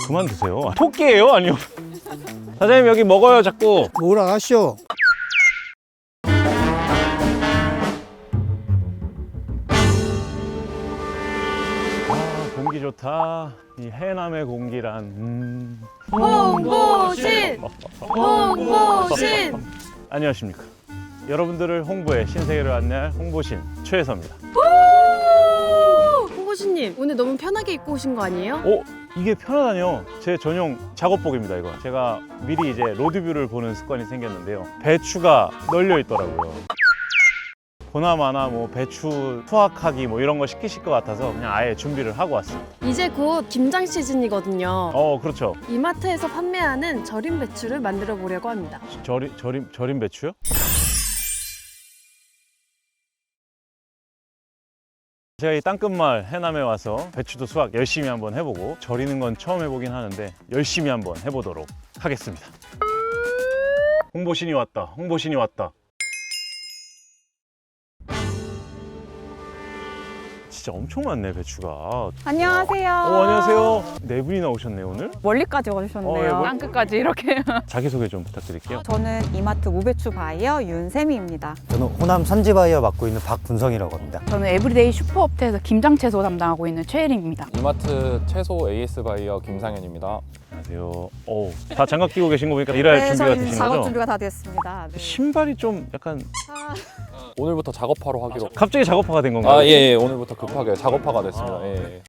그만 드세요. 토끼예요? 아니요. 사장님 여기 먹어요 자꾸. 뭐라 하시오? 공기 좋다. 이 해남의 공기란. 홍보신! 홍보신! 안녕하십니까. 여러분들을 홍보해 신세계를 안내할 홍보신 최혜서입니다. 홍보신님, 오늘 너무 편하게 입고 오신 거 아니에요? 이게 편하다뇨. 제 전용 작업복입니다 이거. 제가 미리 이제 로드뷰를 보는 습관이 생겼는데요. 배추가 널려 있더라고요. 보나마나 뭐 배추 수확하기 뭐 이런 거 시키실 것 같아서 그냥 아예 준비를 하고 왔습니다. 이제 곧 김장 시즌이거든요. 그렇죠. 이마트에서 판매하는 절임 배추를 만들어 보려고 합니다. 절임 배추요? 제가 이 땅끝마을 해남에 와서 배추도 수확 열심히 한번 해보고 절이는 건 처음 해보긴 하는데 열심히 한번 해보도록 하겠습니다. 홍보신이 왔다. 홍보신이 왔다. 진짜 엄청 많네 배추가. 안녕하세요. 안녕하세요. 네 분이나 오셨네요 오늘. 멀리까지 와주셨네요. 땅끝까지 이렇게. 자기소개 좀 부탁드릴게요. 저는 이마트 무배추 바이어 윤세미입니다. 저는 호남 선지 바이어 맡고 있는 박군성이라고 합니다. 저는 에브리데이 슈퍼업체에서 김장 채소 담당하고 있는 최혜림입니다. 이마트 채소 AS 바이어 김상현입니다. 안녕하세요. 다 장갑 끼고 계신 거 보니까 일할 준비가 저희 되신 작업 거죠? 준비가 다 됐습니다. 네. 신발이 좀 약간 오늘부터 작업하러 하기로. 갑자기 작업화가 된 건가요? 예, 오늘부터 급하게 작업화가 됐습니다. 예.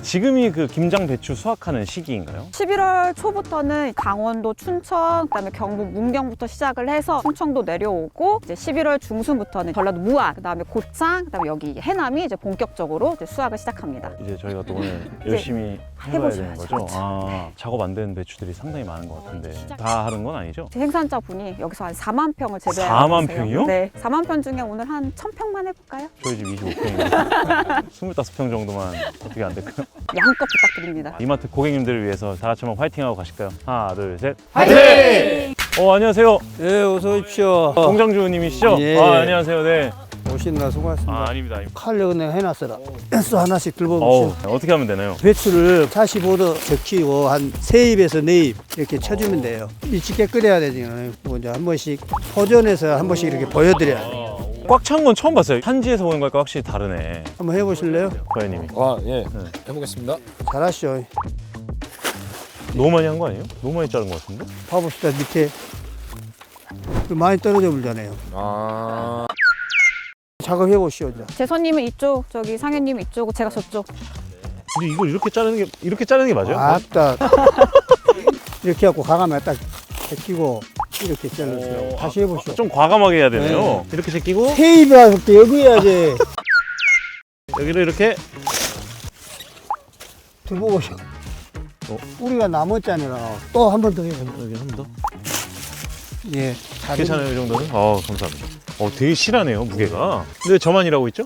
지금이 그 김장 배추 수확하는 시기인가요? 11월 초부터는 강원도, 춘천, 그다음에 경북 문경부터 시작을 해서 충청도 내려오고 이제 11월 중순부터는 전라도 무안, 그다음에 고창, 그다음에 여기 해남이 이제 본격적으로 이제 수확을 시작합니다. 이제 저희가 또 오늘 열심히 해봐야 되는 거죠? 해보셔야죠. 작업 안 되는 배추들이 상당히 많은 것 같은데 다 하는 건 아니죠? 생산자분이 여기서 한 4만 평을 재배하고 4만 계세요. 평이요? 네, 4만 평 중에 오늘 한 1,000평만 해볼까요? 저희 집 25평인데 25평 정도만 어떻게 안 될까요? 양껏 부탁드립니다. 이마트 고객님들을 위해서 다 같이 한번 화이팅하고 가실까요? 하나 둘 셋 화이팅! 안녕하세요. 네, 어서 오십시오. 공장주님이시죠? 예. 안녕하세요. 네. 오신나 수고하셨습니다. 아닙니다. 칼로 그냥 해놨어라. 수 하나씩 어우, 들어보십시오. 어떻게 하면 되나요? 배추를 45도 적히고 한 3입에서 4입 이렇게 쳐주면 돼요. 일찍게 끓여야 되잖아요. 그리고 이제 한 번씩 포전해서 한 번씩 이렇게 보여드려야 돼요. 꽉 찬 건 처음 봤어요. 산지에서 보는 거니까 확실히 다르네. 한번 해보실래요? 과연님이. 예. 해보겠습니다. 잘하시오. 너무 많이 한 거 아니에요? 너무 많이 자른 거 같은데? 봐봅시다. 밑에 좀 많이 떨어져 불잖아요. 작업해보시오. 이제. 제 손님은 이쪽, 저기 상현님은 이쪽, 제가 저쪽. 근데 이걸 이렇게 자르는 게 맞아요? 아따. 이렇게 하고 가감에 딱 제끼고 이렇게 잘라주세요. 다시 해보시오. 좀 과감하게 해야 되네요. 이렇게 제끼고 3입에 여기 해야지. 여기를 이렇게 두고 보시오. 우리가 남았잖아요. 또 한 번 더 해요. 여기 한 번 더. 예. 괜찮아요, 이 정도는? 감사합니다. 되게 실하네요, 무게가. 근데 왜 저만 일하고 있죠?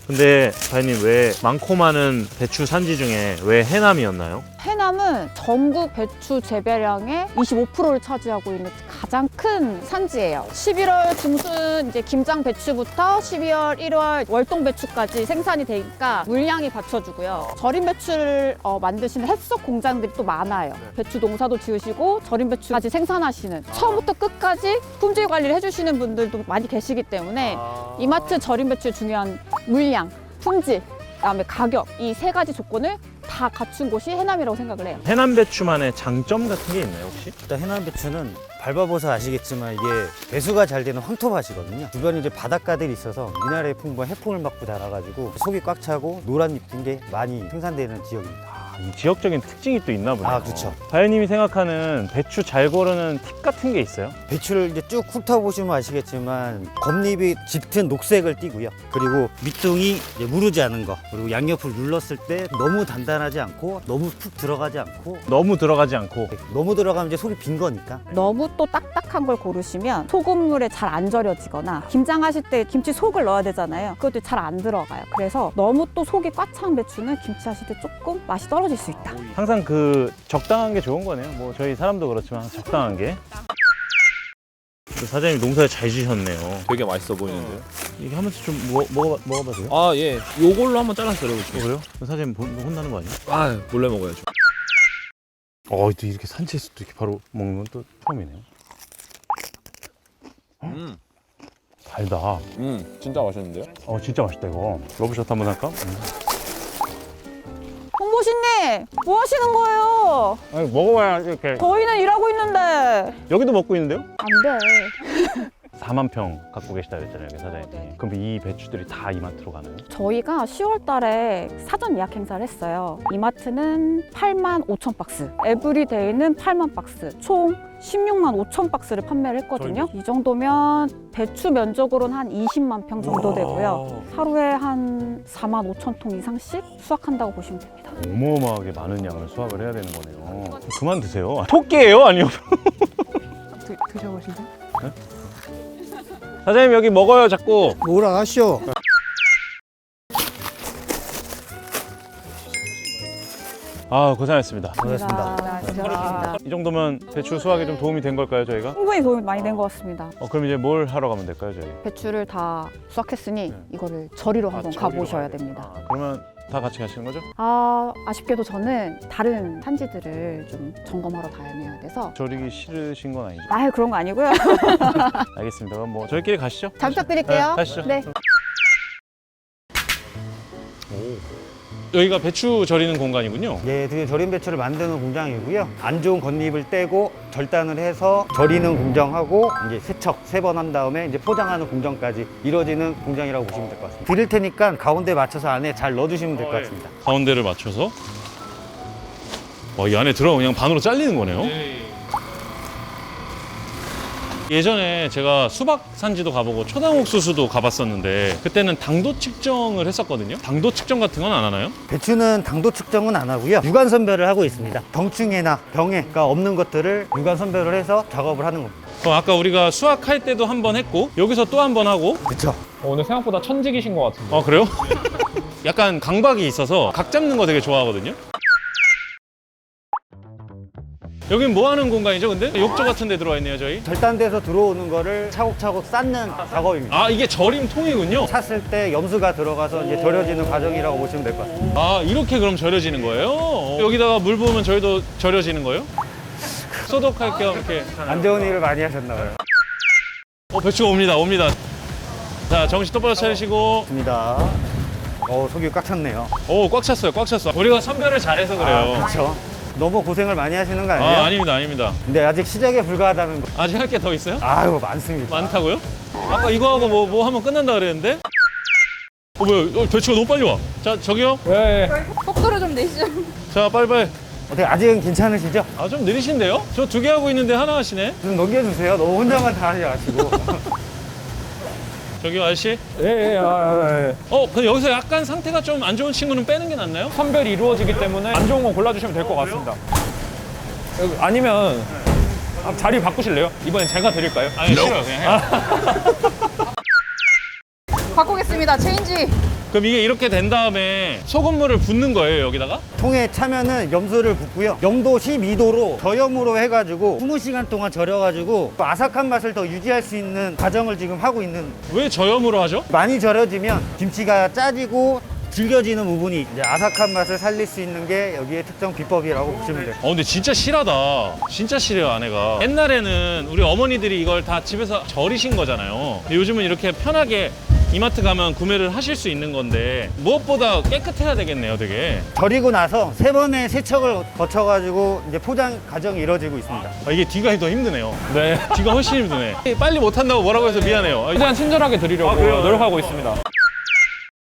근데 과연님 왜 많고 많은 배추 산지 중에 왜 해남이었나요? 해남은 전국 배추 재배량의 25%를 차지하고 있는 가장 큰 산지예요. 11월 중순 이제 김장 배추부터 12월, 1월 월동 배추까지 생산이 되니까 물량이 받쳐주고요. 절임 배추를 만드시는 햇석 공장들이 또 많아요. 배추 농사도 지으시고 절임 배추까지 생산하시는 처음부터 끝까지 품질 관리를 해주시는 분들도 많이 계시기 때문에 이마트 절임 배추의 중요한 물량, 품질, 그다음에 가격 이 세 가지 조건을 다 갖춘 곳이 해남이라고 생각을 해요. 해남 배추만의 장점 같은 게 있나요, 혹시? 일단 해남 배추는 밟아봐서 아시겠지만 이게 배수가 잘 되는 황토밭이거든요. 주변에 이제 바닷가들이 있어서 미나리의 풍부한 해풍을 맞고 자라가지고 속이 꽉 차고 노란 잎인 게 많이 생산되는 지역입니다. 이 지역적인 특징이 또 있나 보네요. 그렇죠. 과연님이 생각하는 배추 잘 고르는 팁 같은 게 있어요? 배추를 이제 쭉 훑어보시면 아시겠지만 겉잎이 짙은 녹색을 띠고요. 그리고 밑둥이 이제 무르지 않은 거, 그리고 양옆을 눌렀을 때 너무 단단하지 않고 너무 푹 들어가지 않고 너무 들어가지 않고. 너무 들어가면 이제 속이 빈 거니까. 너무 또 딱딱한 걸 고르시면 소금물에 잘 안 절여지거나 김장하실 때 김치 속을 넣어야 되잖아요. 그것도 잘 안 들어가요. 그래서 너무 또 속이 꽉 찬 배추는 김치하실 때 조금 맛이 떨어질 수 있다. 항상 그 적당한 게 좋은 거네요. 뭐 저희 사람도 그렇지만 적당한 게. 사장님 농사 잘 지셨네요. 되게 맛있어 보이는데요. 이게 하면서 좀 먹어봐세요. 아, 예. 요걸로 한번 잘라서 드려볼게요. 그래요? 사장님 혼나는 거 아니야? 아, 몰래 먹어야죠. 또 이렇게 산지에서 또 이렇게 바로 먹는 건 또 처음이네요. 달다. 진짜 맛있는데요? 진짜 맛있다 이거. 러브샷 한번 할까? 홍보신님 뭐 하시는 거예요? 아니 먹어봐야 이렇게. 저희는 일하고 있는데. 여기도 먹고 있는데요? 안 돼. 4만 평 갖고 계시다 그랬잖아요, 여기 사장님이. 그럼 이 배추들이 다 이마트로 가나요? 저희가 10월 달에 사전 예약 행사를 했어요. 이마트는 8만 5천 박스, 에브리데이는 8만 박스, 총 16만 5천 박스를 판매를 했거든요. 이 정도면 배추 면적으로는 한 20만 평 정도 되고요. 하루에 한 4만 5천 통 이상씩 수확한다고 보시면 됩니다. 어마어마하게 많은 양을 수확을 해야 되는 거네요. 그만 드세요. 토끼예요? 아니요? 드셔보실래요? 사장님 여기 먹어요 자꾸. 뭐라 하시오. 고생하셨습니다. 고맙습니다. 이 정도면 배추 수확에 좀 도움이 된 걸까요 저희가? 충분히 도움이 많이 된 것 같습니다. 그럼 이제 뭘 하러 가면 될까요 저희? 배추를 다 수확했으니 이거를 저리로 한번 가보셔야 됩니다. 그러면 다 같이 가시는 거죠? 아쉽게도 저는 다른 산지들을 좀 점검하러 다녀야 돼서. 저리기 싫으신 건 아니죠? 아유, 그런 거 아니고요. 알겠습니다. 그럼 뭐 저희끼리 가시죠. 잘 부탁드릴게요. 네, 가시죠. 네. 여기가 배추 절이는 공간이군요. 예, 드디어 절임 배추를 만드는 공장이고요. 안 좋은 겉잎을 떼고 절단을 해서 절이는 공정하고 이제 세척 3번 한 다음에 이제 포장하는 공정까지 이루어지는 공장이라고 보시면 될 것 같습니다. 드릴 테니까 가운데 맞춰서 안에 잘 넣어주시면 될 것 같습니다. 가운데를 맞춰서 이 안에 들어가면 그냥 반으로 잘리는 거네요. 예전에 제가 수박 산지도 가보고 초당 옥수수도 가봤었는데 그때는 당도 측정을 했었거든요. 당도 측정 같은 건 안 하나요? 배추는 당도 측정은 안 하고요. 유관 선별을 하고 있습니다. 병충해나 병해가 없는 것들을 유관 선별을 해서 작업을 하는 겁니다. 그럼 아까 우리가 수확할 때도 한 번 했고 여기서 또 한 번 하고. 그렇죠. 오늘 생각보다 천직이신 것 같은데. 그래요? 약간 강박이 있어서 각 잡는 거 되게 좋아하거든요. 여긴 뭐 하는 공간이죠 근데? 욕조 같은 데 들어와 있네요 저희. 절단돼서 들어오는 거를 차곡차곡 쌓는 작업입니다. 이게 절임통이군요. 찼을 때 염수가 들어가서 이제 절여지는 과정이라고 보시면 될 것 같습니다. 이렇게 그럼 절여지는 거예요? 여기다가 물 부으면 저희도 절여지는 거예요? 소독할 겸 이렇게. 안 좋은 일을 많이 하셨나 봐요. 배추가 옵니다. 자, 정신 똑바로 차리시고. 입니다. 속이 꽉 찼네요. 꽉 찼어요. 우리가 선별을 잘해서 그래요. 그렇죠. 너무 고생을 많이 하시는 거 아니에요? 아닙니다. 근데 아직 시작에 불과하다는 거. 아직 할 게 더 있어요? 아유, 많습니다. 많다고요? 아까 이거 하고 뭐 하면 끝난다 그랬는데? 뭐야, 배추가 너무 빨리 와. 자, 저기요. 네. 속도를 좀 내시죠. 자, 빨리빨리. 어떻게 아직은 괜찮으시죠? 좀 느리신데요? 저 2개 하고 있는데 하나 하시네? 좀 넘겨주세요. 너무 혼자만 다 하지 마시고. 저기요, 아저씨. 예. 근데 여기서 약간 상태가 좀 안 좋은 친구는 빼는 게 낫나요? 선별이 이루어지기 때문에 안 좋은 거 골라주시면 될 것 같습니다. 아니면 자리 바꾸실래요? 이번엔 제가 드릴까요? 아니, 싫어요. 그냥 해요. 바꾸겠습니다. 체인지. 그럼 이게 이렇게 된 다음에 소금물을 붓는 거예요, 여기다가? 통에 차면은 염수를 붓고요. 영도 12도로 저염으로 해가지고 20시간 동안 절여가지고 아삭한 맛을 더 유지할 수 있는 과정을 지금 하고 있는. 왜 저염으로 하죠? 많이 절여지면 김치가 짜지고 질겨지는 부분이 이제 아삭한 맛을 살릴 수 있는 게 여기의 특정 비법이라고 보시면 돼요. 근데 진짜 실하다. 진짜 실해요, 아내가. 옛날에는 우리 어머니들이 이걸 다 집에서 절이신 거잖아요. 근데 요즘은 이렇게 편하게 이마트 가면 구매를 하실 수 있는 건데 무엇보다 깨끗해야 되겠네요, 되게. 절이고 나서 3번의 세척을 거쳐가지고 이제 포장 과정이 이루어지고 있습니다. 이게 뒤가 더 힘드네요. 네. 뒤가 훨씬 힘드네. 빨리 못한다고 뭐라고 해서 미안해요. 최대한 친절하게 드리려고 그래요? 노력하고 있습니다.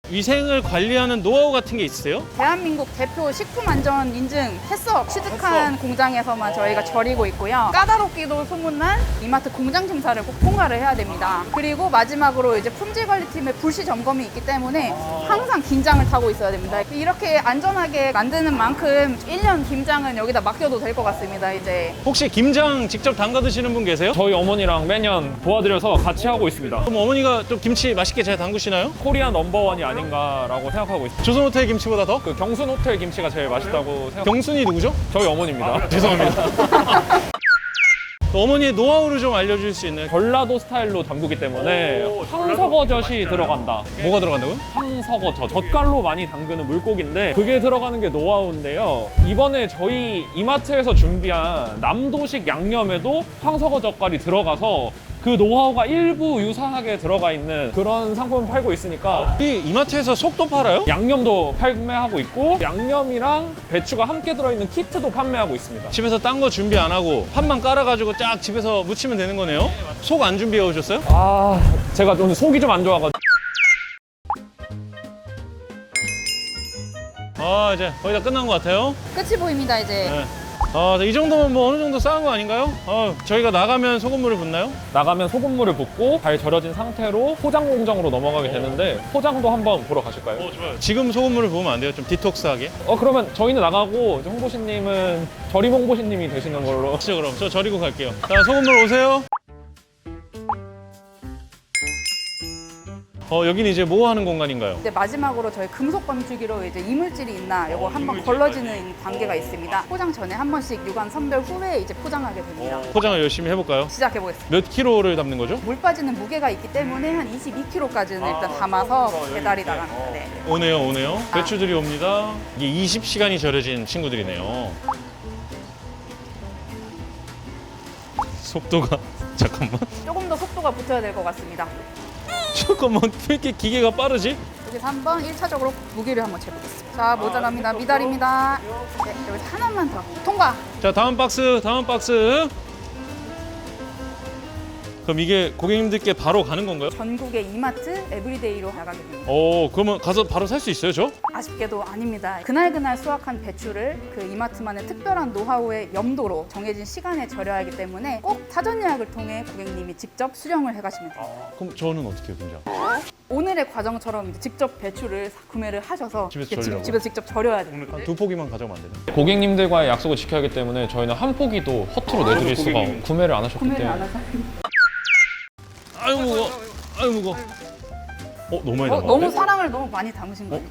위생을 관리하는 노하우 같은 게 있으세요? 대한민국 대표 식품안전 인증 햇석 취득한 공장에서만 저희가 절이고 있고요. 까다롭기도 소문난 이마트 공장 심사를 꼭 통과를 해야 됩니다. 그리고 마지막으로 이제 품질관리팀의 불시 점검이 있기 때문에 항상 긴장을 타고 있어야 됩니다. 이렇게 안전하게 만드는 만큼 1년 김장은 여기다 맡겨도 될 것 같습니다. 이제 혹시 김장 직접 담가 드시는 분 계세요? 저희 어머니랑 매년 도와드려서 같이 하고 있습니다. 그럼 어머니가 좀 김치 맛있게 잘 담그시나요? 코리아 넘버원이 아닌가라고 생각하고 있습니다. 조선호텔 김치보다 더? 그 경순 호텔 김치가 제일 맛있다고 생각. 경순이 누구죠? 저희 어머니입니다. 죄송합니다. 또 어머니의 노하우를 좀 알려줄 수 있나요? 전라도 스타일로 담그기 때문에 황석어젓이 들어간다. 뭐가 들어간다고요? 황석어젓. 젓갈로 많이 담그는 물고기인데 그게 들어가는 게 노하우인데요. 이번에 저희 이마트에서 준비한 남도식 양념에도 황석어 젓갈이 들어가서 그 노하우가 일부 유사하게 들어가 있는 그런 상품을 팔고 있으니까 이 이마트에서 속도 팔아요? 양념도 판매하고 있고 양념이랑 배추가 함께 들어있는 키트도 판매하고 있습니다. 집에서 딴 거 준비 안 하고 판만 깔아가지고 쫙 집에서 무치면 되는 거네요? 속 안 준비해 오셨어요? 제가 오늘 속이 좀 안 좋아가지고 이제 거의 다 끝난 것 같아요. 끝이 보입니다, 이제. 네. 이 정도면 뭐 어느 정도 쌓은 거 아닌가요? 저희가 나가면 소금물을 붓나요? 나가면 소금물을 붓고 잘 절여진 상태로 포장 공정으로 넘어가게 되는데 포장도 한번 보러 가실까요? 좋아요. 지금 소금물을 부으면 안 돼요? 좀 디톡스하게? 그러면 저희는 나가고 이제 홍보신님은 절임 홍보신님이 되시는 걸로. 진짜 그럼 저 절이고 갈게요. 자, 소금물 오세요. 여기는 이제 뭐 하는 공간인가요? 이제 마지막으로 저희 금속 검출기로 이제 이물질이 있나 이거 한번 걸러지는 단계가 있습니다. 포장 전에 한 번씩 유관 선별 후에 이제 포장하게 됩니다. 포장을 열심히 해볼까요? 시작해 보겠습니다. 몇 킬로를 담는 거죠? 물 빠지는 무게가 있기 때문에 한 22kg까지는 일단 담아서 배달이 나갑니다. 네. 오네요. 배추들이 옵니다. 이게 20시간이 절여진 친구들이네요. 속도가 잠깐만. 조금 더 속도가 붙어야 될 것 같습니다. 잠깐만, 왜 이렇게 기계가 빠르지? 여기서 한번 1차적으로 무게를 한번 재보겠습니다. 자, 모자랍니다. 미달입니다. 네, 여기서 하나만 더. 통과! 자, 다음 박스. 그럼 이게 고객님들께 바로 가는 건가요? 전국의 이마트 에브리데이로 나가게 됩니다. 그러면 가서 바로 살 수 있어요, 저? 아쉽게도 아닙니다. 그날 수확한 배추를 그 이마트만의 특별한 노하우의 염도로 정해진 시간에 절여야 하기 때문에 꼭 사전 예약을 통해 고객님이 직접 수령을 해가시면 됩니다. 그럼 저는 어떻게 해요, 김장? 오늘의 과정처럼 이제 직접 배추를 구매를 하셔서 집에서 이렇게 절이라고? 집에서 직접 절여야 됩니다. 한 2포기만 가져가면 안 되나? 고객님들과의 약속을 지켜야 하기 때문에 저희는 한 포기도 허투루 내드릴 수가 고객님. 구매를 안 하셨기 구매를 안 때문에. 하셔서 아유 무거워. 너무 많이 담았네. 너무 사랑을 너무 많이 담으신 거예요.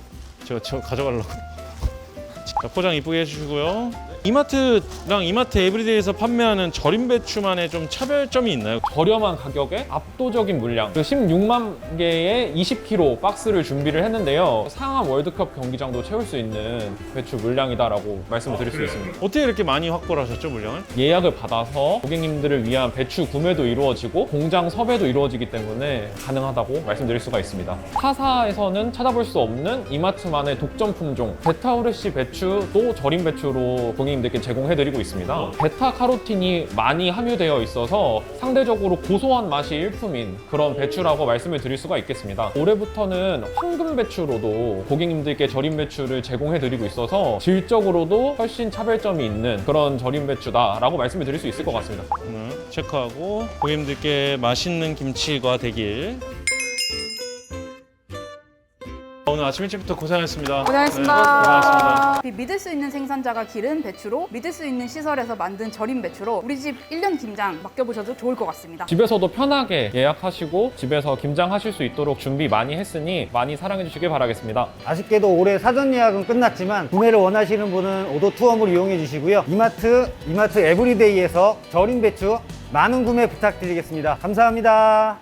제가 저 가져가려고. 자, 포장 이쁘게 해주시고요. 이마트랑 이마트 에브리데이에서 판매하는 절임 배추만의 좀 차별점이 있나요? 저렴한 가격에 압도적인 물량, 16만 개의 20kg 박스를 준비를 했는데요. 상암 월드컵 경기장도 채울 수 있는 배추 물량이다라고 말씀을 드릴 수 있습니다. 어떻게 이렇게 많이 확보를 하셨죠, 물량을? 예약을 받아서 고객님들을 위한 배추 구매도 이루어지고 공장 섭외도 이루어지기 때문에 가능하다고 말씀드릴 수가 있습니다. 타사에서는 찾아볼 수 없는 이마트만의 독점 품종 베타오레시 배추도 절임 배추로 고객님들께 제공해드리고 있습니다. 베타카로틴이 많이 함유되어 있어서 상대적으로 고소한 맛이 일품인 그런 배추라고 말씀을 드릴 수가 있겠습니다. 올해부터는 황금 배추로도 고객님들께 절임 배추를 제공해드리고 있어서 질적으로도 훨씬 차별점이 있는 그런 절임 배추다라고 말씀을 드릴 수 있을 것 같습니다. 오늘 체크하고 고객님들께 맛있는 김치가 되길. 오늘 아침 일찍부터 고생하셨습니다. 고생하셨습니다. 네, 고생하셨습니다. 믿을 수 있는 생산자가 기른 배추로 믿을 수 있는 시설에서 만든 절임 배추로 우리 집 1년 김장 맡겨보셔도 좋을 것 같습니다. 집에서도 편하게 예약하시고 집에서 김장하실 수 있도록 준비 많이 했으니 많이 사랑해 주시길 바라겠습니다. 아쉽게도 올해 사전 예약은 끝났지만 구매를 원하시는 분은 오더 투어몰 이용해 주시고요. 이마트 에브리데이에서 절임 배추 많은 구매 부탁드리겠습니다. 감사합니다.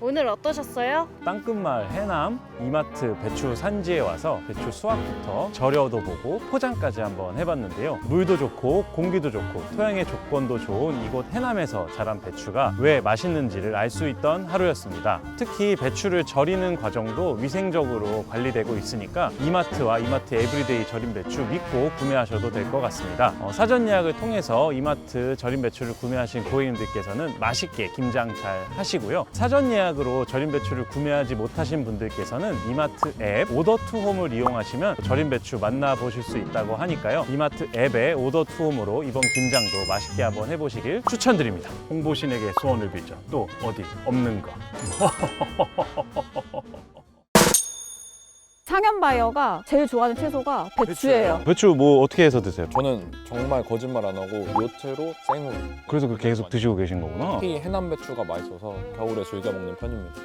오늘 어떠셨어요? 땅끝마을 해남 이마트 배추 산지에 와서 배추 수확부터 절여도 보고 포장까지 한번 해봤는데요. 물도 좋고 공기도 좋고 토양의 조건도 좋은 이곳 해남에서 자란 배추가 왜 맛있는지를 알 수 있던 하루였습니다. 특히 배추를 절이는 과정도 위생적으로 관리되고 있으니까 이마트와 이마트 에브리데이 절임 배추 믿고 구매하셔도 될 것 같습니다. 사전 예약을 통해서 이마트 절임 배추를 구매하신 고객님들께서는 맛있게 김장 잘 하시고요. 사전 예약 으로 절임 배추를 구매하지 못하신 분들께서는 이마트 앱 오더 투 홈을 이용하시면 절임 배추 만나보실 수 있다고 하니까요. 이마트 앱의 오더 투 홈으로 이번 김장도 맛있게 한번 해보시길 추천드립니다. 홍보신에게 소원을 빌자. 또 어디 없는 거. 상현 바이어가 제일 좋아하는 채소가 배추예요. 배추 뭐 어떻게 해서 드세요? 저는 정말 거짓말 안 하고 요채로 생으로. 그래서 그렇게 계속 드시고 계신 거구나. 특히 해남 배추가 맛있어서 겨울에 즐겨 먹는 편입니다.